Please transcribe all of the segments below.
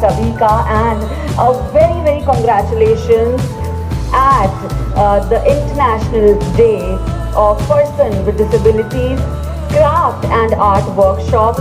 सभी का and a very congratulations at the International Day of Person with Disabilities Craft and Art Workshop.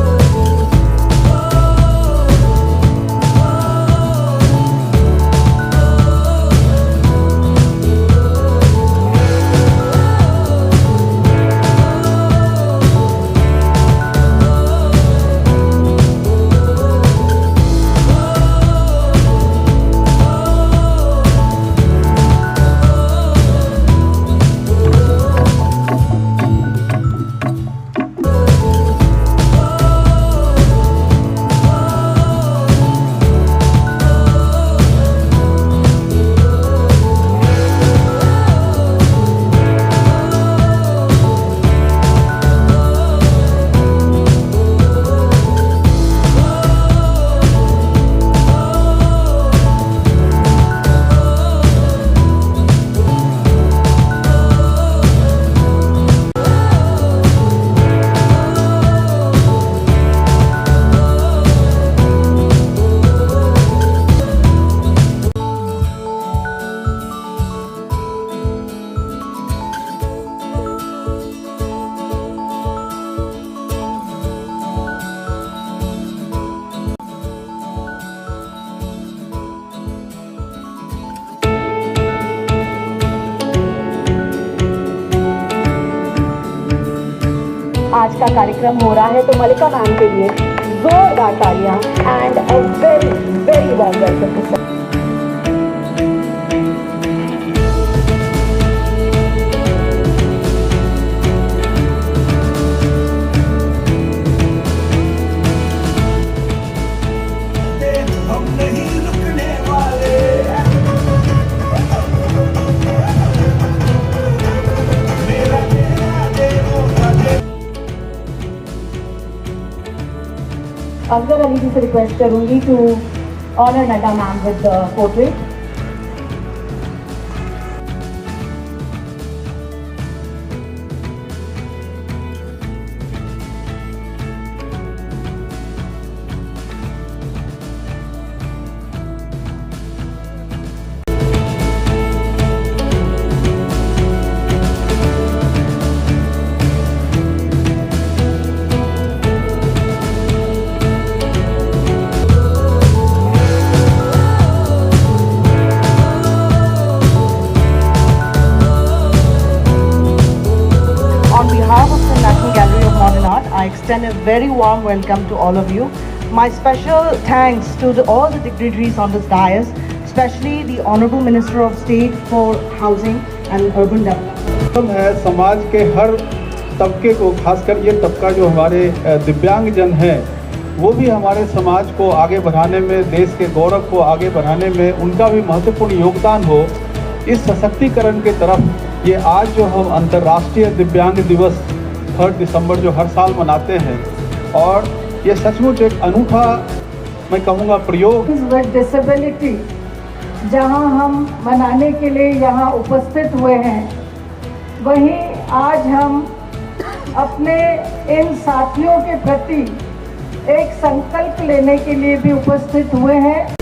आज का कार्यक्रम हो रहा है तो मलिका मैम के लिए जोरदार तालियां and a very warm welcome. Afzal Ali ji से रिक्वेस्ट करूंगी to honour Nadda ma'am with the portrait. On behalf of the National Gallery of Modern Art, I extend a very warm welcome to all of you. My special thanks to all the dignitaries on this dais, especially the Honorable Minister of State for Housing and Urban Development. है समाज के हर तबके को, खासकर ये तबका जो हमारे दिव्यांगजन हैं, वो भी हमारे समाज को आगे बढ़ाने में, देश के गौरव को आगे बढ़ाने में उनका भी महत्वपूर्ण योगदान हो। इस सशक्तिकरण के तरफ ये आज जो हम अंतर्राष्ट्रीय दिव्यांग दिवस 3 दिसंबर जो हर साल मनाते हैं, और ये सचमुच एक अनूठा, मैं कहूँगा, प्रयोग विद डिसेबिलिटी जहाँ हम मनाने के लिए यहाँ उपस्थित हुए हैं, वहीं आज हम अपने इन साथियों के प्रति एक संकल्प लेने के लिए भी उपस्थित हुए हैं।